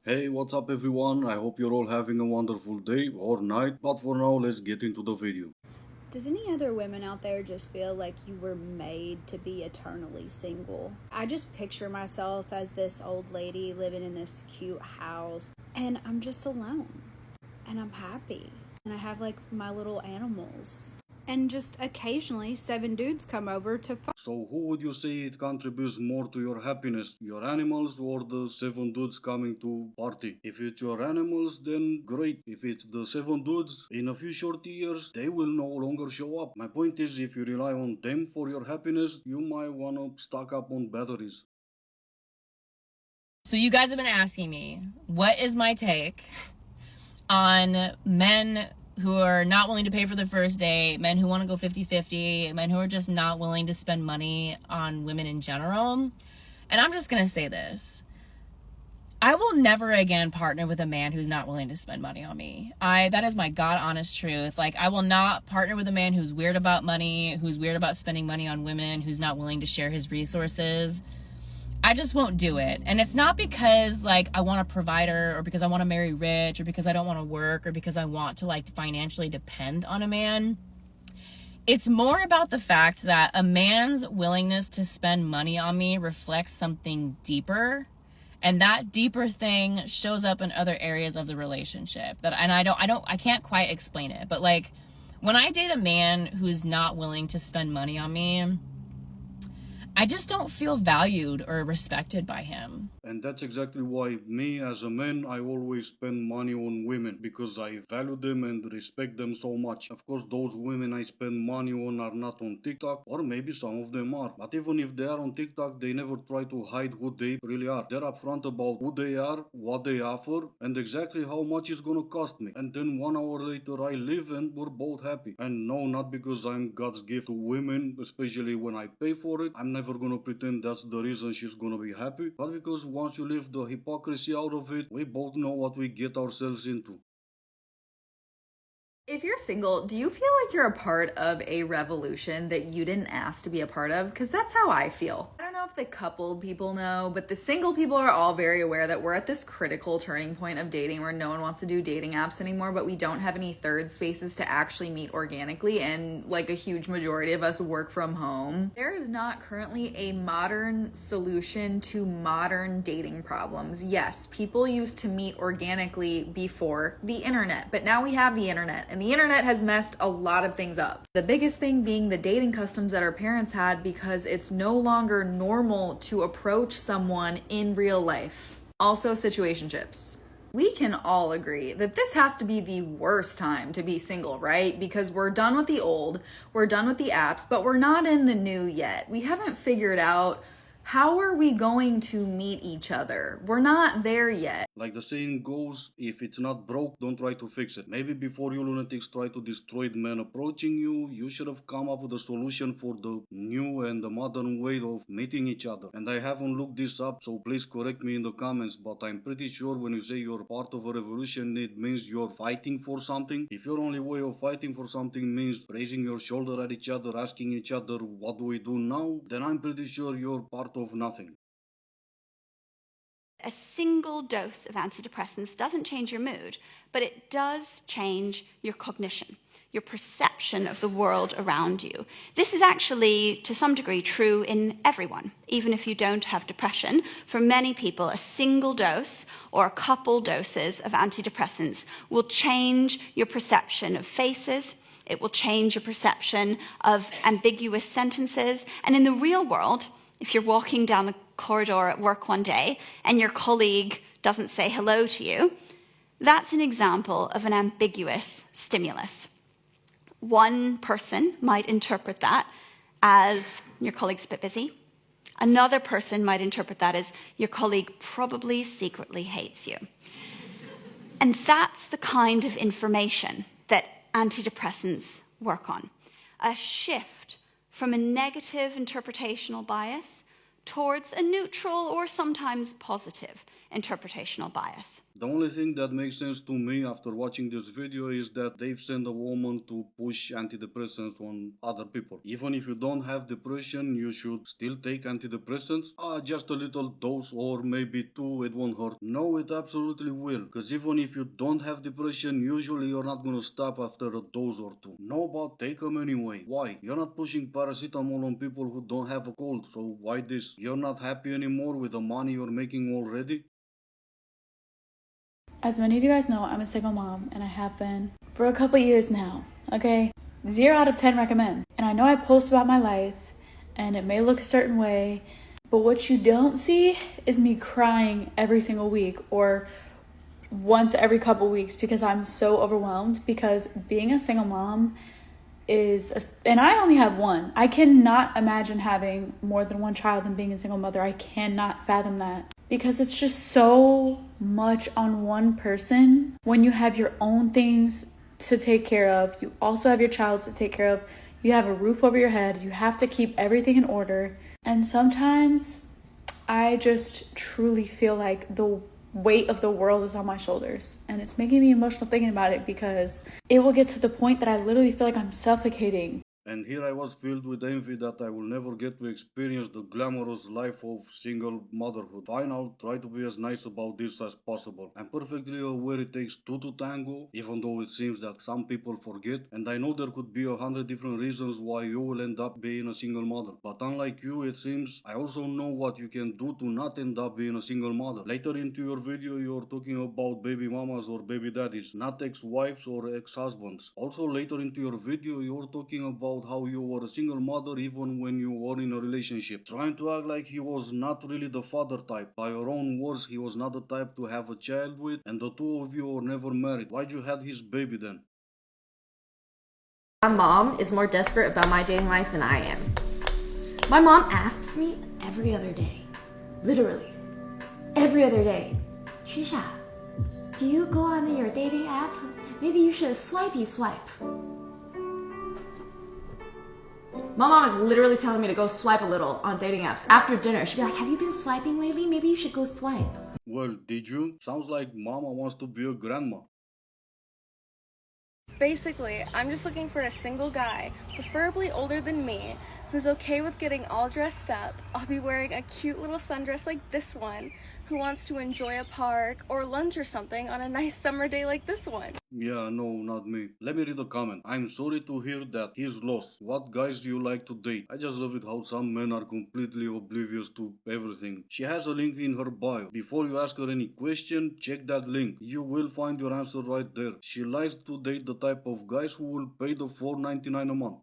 Hey, what's up everyone? I hope you're all having a wonderful day or night, but for now, let's get into the video. Does any other women out there just feel like you were made to be eternally single? I just picture myself as this old lady living in this cute house, and I'm just alone, and I'm happy, and I have like my little animals. And just occasionally, 7 dudes come over to fuck. So, who would you say it contributes more to your happiness? Your animals or the 7 dudes coming to party? If it's your animals, then great. If it's the 7 dudes, in a few short years, they will no longer show up. My point is, if you rely on them for your happiness, you might wanna stock up on batteries. So you guys have been asking me, what is my take on men who are not willing to pay for the first date, men who want to go 50-50, men who are just not willing to spend money on women in general? And I'm just going to say this. I will never again partner with a man who's not willing to spend money on me. That is my God honest truth. Like, I will not partner with a man who's weird about money, who's weird about spending money on women, who's not willing to share his resources. I just won't do it. And it's not because like I want a provider or because I want to marry rich or because I don't want to work or because I want to like financially depend on a man. It's more about the fact that a man's willingness to spend money on me reflects something deeper. And that deeper thing shows up in other areas of the relationship I can't quite explain it. But like when I date a man who's not willing to spend money on me, I just don't feel valued or respected by him. And that's exactly why me as a man, I always spend money on women because I value them and respect them so much. Of course, those women I spend money on are not on TikTok, or maybe some of them are. But even if they are on TikTok, they never try to hide who they really are. They're upfront about who they are, what they offer, and exactly how much it's gonna cost me. And then 1 hour later, I leave and we're both happy. And no, not because I'm God's gift to women, especially when I pay for it. I'm never gonna pretend that's the reason she's gonna be happy, but because once you leave the hypocrisy out of it, we both know what we get ourselves into. If you're single, do you feel like you're a part of a revolution that you didn't ask to be a part of? Because that's how I feel. I don't know if the coupled people know, but the single people are all very aware that we're at this critical turning point of dating where no one wants to do dating apps anymore, but we don't have any third spaces to actually meet organically, and like a huge majority of us work from home. There is not currently a modern solution to modern dating problems. Yes, people used to meet organically before the internet, but now we have the internet, and the internet has messed a lot of things up. The biggest thing being the dating customs that our parents had, because it's no longer normal to approach someone in real life. Also, situationships. We can all agree that this has to be the worst time to be single, right? Because we're done with the old, we're done with the apps, but we're not in the new yet. We haven't figured out how are we going to meet each other. We're not there yet. Like the saying goes, if it's not broke, don't try to fix it. Maybe before you lunatics try to destroy the man approaching you, you should have come up with a solution for the new and the modern way of meeting each other. And I haven't looked this up, so please correct me in the comments, but I'm pretty sure when you say you're part of a revolution, it means you're fighting for something. If your only way of fighting for something means raising your shoulder at each other, asking each other, what do we do now? Then I'm pretty sure you're part of nothing. A single dose of antidepressants doesn't change your mood, but it does change your cognition, your perception of the world around you. This is actually, to some degree, true in everyone, even if you don't have depression. For many people, a single dose or a couple doses of antidepressants will change your perception of faces. It will change your perception of ambiguous sentences. And in the real world, if you're walking down the corridor at work one day and your colleague doesn't say hello to you, that's an example of an ambiguous stimulus. One person might interpret that as your colleague's a bit busy. Another person might interpret that as your colleague probably secretly hates you. And that's the kind of information that antidepressants work on. A shift from a negative interpretational bias towards a neutral or sometimes positive interpretational bias. The only thing that makes sense to me after watching this video is that they've sent a woman to push antidepressants on other people. Even if you don't have depression, you should still take antidepressants. Just a little dose or maybe two, it won't hurt. No, it absolutely will. Because even if you don't have depression, usually you're not gonna stop after a dose or two. No, but take them anyway. Why? You're not pushing paracetamol on people who don't have a cold, so why this? You're not happy anymore with the money you're making already? As many of you guys know, I'm a single mom, and I have been for a couple years now, okay? 0 out of 10 recommend. And I know I post about my life, and it may look a certain way, but what you don't see is me crying every single week or once every couple weeks because I'm so overwhelmed, because being a single mom and I only have one. I cannot imagine having more than one child and being a single mother. I cannot fathom that. Because it's just so much on one person. When you have your own things to take care of, you also have your child to take care of, you have a roof over your head, you have to keep everything in order. And sometimes I just truly feel like the weight of the world is on my shoulders, and it's making me emotional thinking about it, because it will get to the point that I literally feel like I'm suffocating. And here I was filled with envy that I will never get to experience the glamorous life of single motherhood. Fine, I'll try to be as nice about this as possible. I'm perfectly aware it takes two to tango, even though it seems that some people forget. And I know there could be 100 different reasons why you will end up being a single mother. But unlike you, it seems, I also know what you can do to not end up being a single mother. Later into your video, you're talking about baby mamas or baby daddies, not ex-wives or ex-husbands. Also later into your video, you're talking about how you were a single mother even when you were in a relationship, trying to act like he was not really the father type. By your own words, he was not the type to have a child with, and the two of you were never married. Why'd you have his baby then? My mom is more desperate about my dating life than I am. My mom asks me every other day, literally, every other day, Trisha, do you go on your dating app? Maybe you should swipey swipe. My mom is literally telling me to go swipe a little on dating apps. After dinner, she'd be like, have you been swiping lately? Maybe you should go swipe. Well, did you? Sounds like mama wants to be a grandma. Basically, I'm just looking for a single guy, preferably older than me, who's okay with getting all dressed up. I'll be wearing a cute little sundress like this one, who wants to enjoy a park or lunch or something on a nice summer day like this one. Yeah, no, not me. Let me read a comment. I'm sorry to hear that he's lost. What guys do you like to date? I just love it how some men are completely oblivious to everything. She has a link in her bio. Before you ask her any question, check that link. You will find your answer right there. She likes to date the type of guys who will pay the $4.99 a month.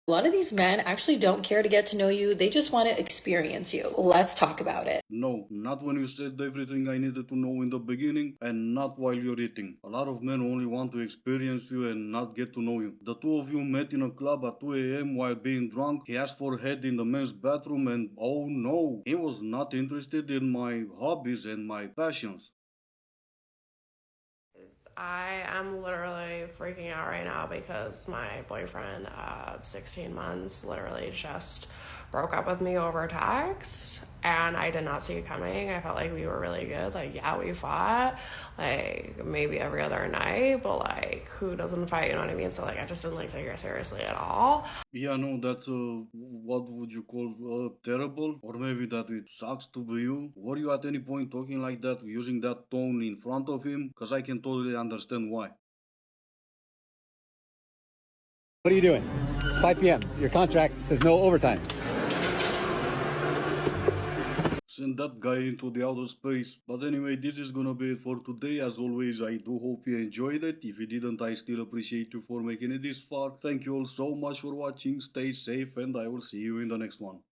A lot of these men actually don't care to get to know you. They just want to experience you. Let's talk about it. No, not when you said everything I needed to know in the beginning, and not while you're eating. A lot of men only want to experience you and not get to know you. The two of you met in a club at 2 a.m. while being drunk. He asked for head in the men's bathroom, and oh no, he was not interested in my hobbies and my passions. I am literally freaking out right now because my boyfriend of 16 months literally just broke up with me over text, and I did not see it coming. I felt like we were really good. Like, yeah, we fought like maybe every other night, but like, who doesn't fight, you know what I mean? So like, I just didn't like take her seriously at all. Yeah, no, that's what would you call terrible? Or maybe that it sucks to be you? Were you at any point talking like that, using that tone in front of him? Because I can totally understand why. What are you doing? It's 5 p.m. Your contract says no overtime. Send that guy into the outer space. But anyway, this is gonna be it for today. As always, I do hope you enjoyed it. If you didn't, I still appreciate you for making it this far. Thank you all so much for watching. Stay safe, and I will see you in the next one.